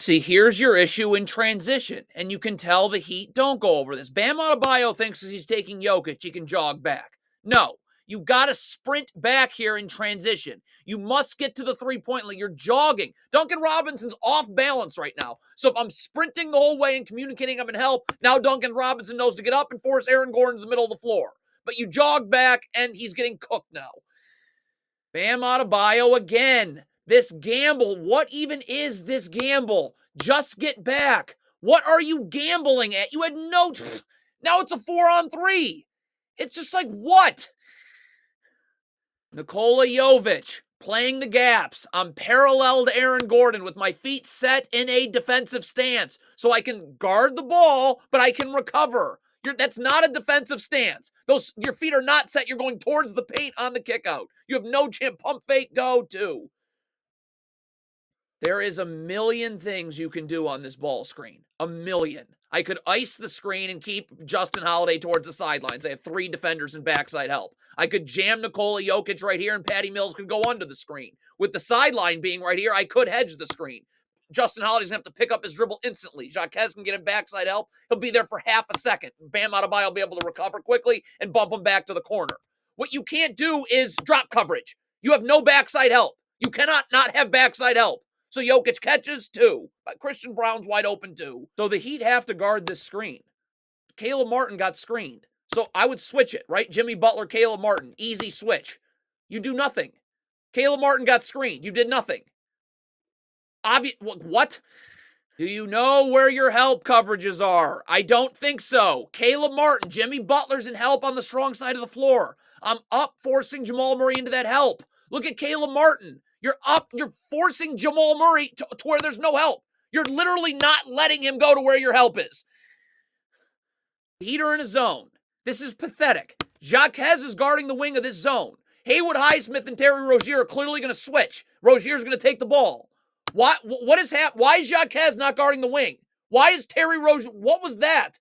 See, here's your issue in transition, and you can tell the Heat don't go over this. Bam Adebayo thinks as he's taking Jokic, he can jog back. No, you got to sprint back here in transition. You must get to the three-point line. You're jogging. Duncan Robinson's off balance right now. So if I'm sprinting the whole way and communicating I'm in help, now Duncan Robinson knows to get up and force Aaron Gordon to the middle of the floor. But you jog back, and he's getting cooked now. Bam Adebayo again. This gamble, what even is this gamble? Just get back. What are you gambling at? You had no... Now it's a 4-on-3. It's just like, what? Nikola Jovic playing the gaps. I'm parallel to Aaron Gordon with my feet set in a defensive stance so I can guard the ball, but I can recover. That's not a defensive stance. Your feet are not set. You're going towards the paint on the kick out. You have no chance. Pump fake, go to. There is a million things you can do on this ball screen. A million. I could ice the screen and keep Justin Holiday towards the sidelines. I have 3 defenders and backside help. I could jam Nikola Jokic right here and Patty Mills could go under the screen. With the sideline being right here, I could hedge the screen. Justin Holiday's going to have to pick up his dribble instantly. Jaquez can get him backside help. He'll be there for half a second. Bam Adebayo will be able to recover quickly and bump him back to the corner. What you can't do is drop coverage. You have no backside help. You cannot not have backside help. So Jokic catches 2. Christian Brown's wide open 2. So the Heat have to guard this screen. Caleb Martin got screened. So I would switch it, right? Jimmy Butler, Caleb Martin. Easy switch. You do nothing. Caleb Martin got screened. You did nothing. What? Do you know where your help coverages are? I don't think so. Caleb Martin, Jimmy Butler's in help on the strong side of the floor. I'm up forcing Jamal Murray into that help. Look at Caleb Martin. You're up. You're forcing Jamal Murray to where there's no help. You're literally not letting him go to where your help is. Heat are in a zone. This is pathetic. Jaquez is guarding the wing of this zone. Haywood Highsmith and Terry Rozier are clearly going to switch. Rozier's going to take the ball. What is happening? Why is Jaquez not guarding the wing? Why is Terry Rozier? What was that?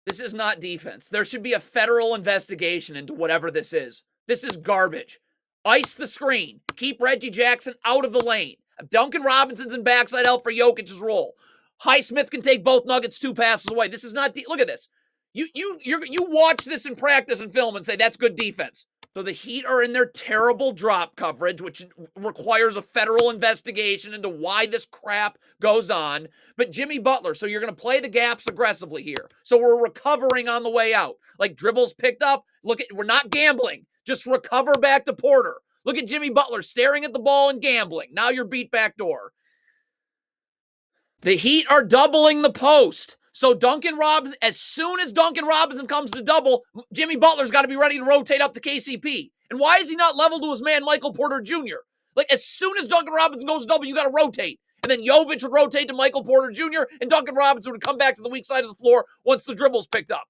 This is not defense. There should be a federal investigation into whatever this is. This is garbage. Ice the screen. Keep Reggie Jackson out of the lane. Duncan Robinson's in backside help for Jokic's role. Highsmith can take both Nuggets 2 passes away. This is not... Look at this. You watch this in practice and film and say, that's good defense. So the Heat are in their terrible drop coverage, which requires a federal investigation into why this crap goes on. But Jimmy Butler, so you're going to play the gaps aggressively here. So we're recovering on the way out. Like dribbles picked up. We're not gambling. Just recover back to Porter. Look at Jimmy Butler staring at the ball and gambling. Now you're beat back door. The Heat are doubling the post. So Duncan Robinson, as soon as Duncan Robinson comes to double, Jimmy Butler's got to be ready to rotate up to KCP. And why is he not level to his man, Michael Porter Jr.? Like, as soon as Duncan Robinson goes to double, you got to rotate. And then Jovic would rotate to Michael Porter Jr., and Duncan Robinson would come back to the weak side of the floor once the dribble's picked up.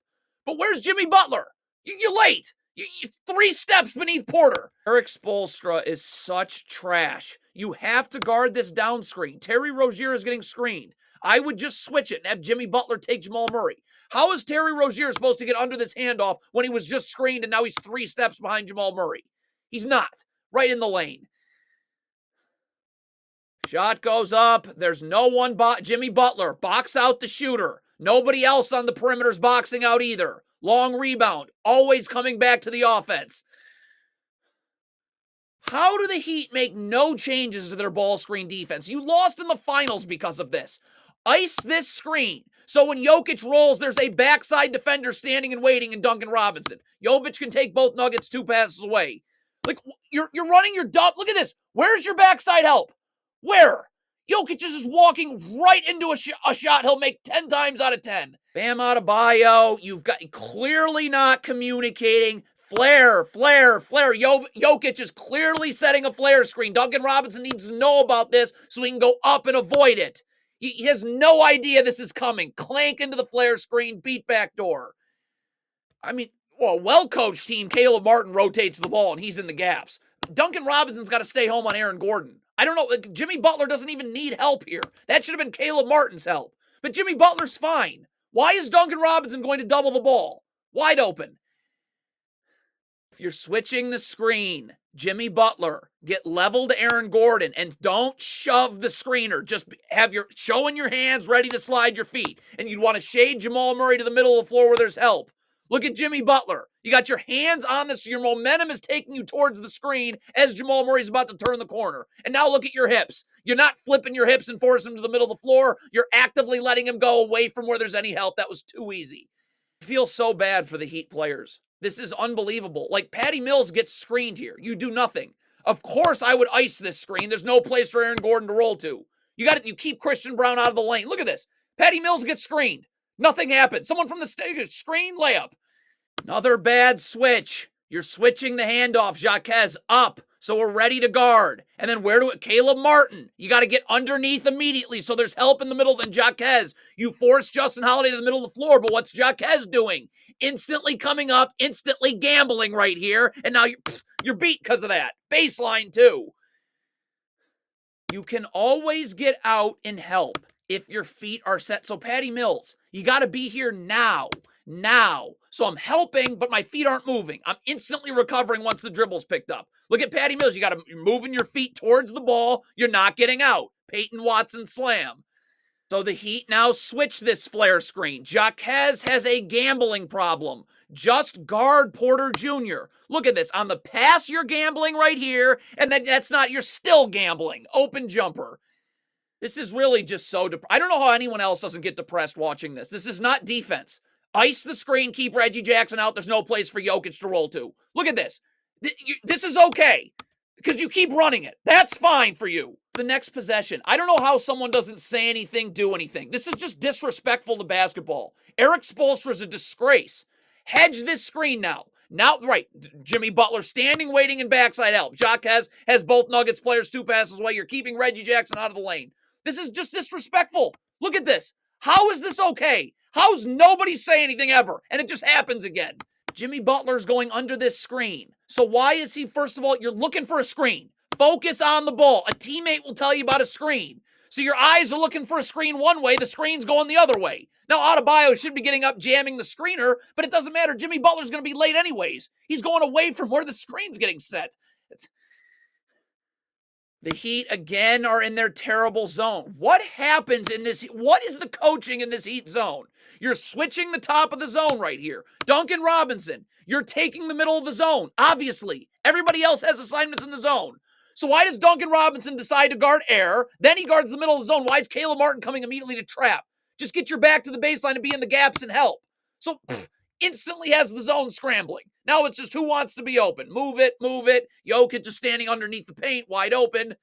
But where's Jimmy Butler? You're late. You're 3 steps beneath Porter. ERIK Spoelstra is such trash. You have to guard this down screen. Terry Rozier is getting screened. I would just switch it and have Jimmy Butler take Jamal Murray. How is Terry Rozier supposed to get under this handoff when he was just screened and now he's 3 steps behind Jamal Murray? He's not. Right in the lane. Shot goes up. There's no one. Jimmy Butler, box out the shooter. Nobody else on the perimeter's boxing out either. Long rebound. Always coming back to the offense. How do the Heat make no changes to their ball screen defense? You lost in the finals because of this. Ice this screen. So when Jokic rolls, there's a backside defender standing and waiting in Duncan Robinson. Jovic can take both Nuggets 2 passes away. Like, you're running your dump. Look at this. Where's your backside help? Where? Jokic is just walking right into a shot he'll make 10 times out of 10. Bam Adebayo, you've got clearly not communicating. Flare. Jokic is clearly setting a flare screen. Duncan Robinson needs to know about this so he can go up and avoid it. He has no idea this is coming. Clank into the flare screen, beat back door. I mean, well-coached team, Caleb Martin rotates the ball and he's in the gaps. Duncan Robinson's got to stay home on Aaron Gordon. I don't know. Like, Jimmy Butler doesn't even need help here. That should have been Caleb Martin's help. But Jimmy Butler's fine. Why is Duncan Robinson going to double the ball? Wide open. If you're switching the screen, Jimmy Butler, get level to Aaron Gordon and don't shove the screener. Just have your showing your hands ready to slide your feet. And you'd want to shade Jamal Murray to the middle of the floor where there's help. Look at Jimmy Butler. You got your hands on this. Your momentum is taking you towards the screen as Jamal Murray's about to turn the corner. And now look at your hips. You're not flipping your hips and forcing him to the middle of the floor. You're actively letting him go away from where there's any help. That was too easy. I feel so bad for the Heat players. This is unbelievable. Like, Patty Mills gets screened here. You do nothing. Of course I would ice this screen. There's no place for Aaron Gordon to roll to. You keep Christian Brown out of the lane. Look at this. Patty Mills gets screened. Nothing happens. Someone from the stage, screen layup. Another bad switch. You're switching the handoff. Jaquez up. So we're ready to guard. And then Caleb Martin. You got to get underneath immediately so there's help in the middle. Then Jaquez. You force Justin Holiday to the middle of the floor, but what's Jaquez doing? Instantly coming up, instantly gambling right here. And now you're beat because of that. Baseline too. You can always get out and help if your feet are set. So Patty Mills, you got to be here now. So I'm helping, but my feet aren't moving. I'm instantly recovering once the dribble's picked up. Look at Patty Mills. You're moving your feet towards the ball. You're not getting out. Peyton Watson slam. So the Heat now switch this flare screen. Jaquez has a gambling problem. Just guard Porter Jr. Look at this. On the pass, you're gambling right here, and then you're still gambling. Open jumper. This is really just so I don't know how anyone else doesn't get depressed watching this. This is not defense. Ice the screen, keep Reggie Jackson out. There's no place for Jokic to roll to. Look at this. This is okay because you keep running it. That's fine for you. The next possession. I don't know how someone doesn't say anything, do anything. This is just disrespectful to basketball. ERIK Spoelstra is a disgrace. Hedge this screen now. Now, right, Jimmy Butler standing, waiting, and backside help. Jaquez has both Nuggets players 2 passes away. You're keeping Reggie Jackson out of the lane. This is just disrespectful. Look at this. How is this okay? How's nobody say anything ever? And it just happens again. Jimmy Butler's going under this screen. So why is he, first of all, you're looking for a screen. Focus on the ball. A teammate will tell you about a screen. So your eyes are looking for a screen one way, the screen's going the other way. Now, Adebayo should be getting up, jamming the screener, but it doesn't matter. Jimmy Butler's going to be late anyways. He's going away from where the screen's getting set. The Heat, again, are in their terrible zone. What happens in this? What is the coaching in this Heat zone? You're switching the top of the zone right here. Duncan Robinson, you're taking the middle of the zone. Obviously, everybody else has assignments in the zone. So why does Duncan Robinson decide to guard air? Then he guards the middle of the zone. Why is Caleb Martin coming immediately to trap? Just get your back to the baseline and be in the gaps and help. So instantly has the zone scrambling. Now it's just who wants to be open. Move it. Jokic just standing underneath the paint, wide open.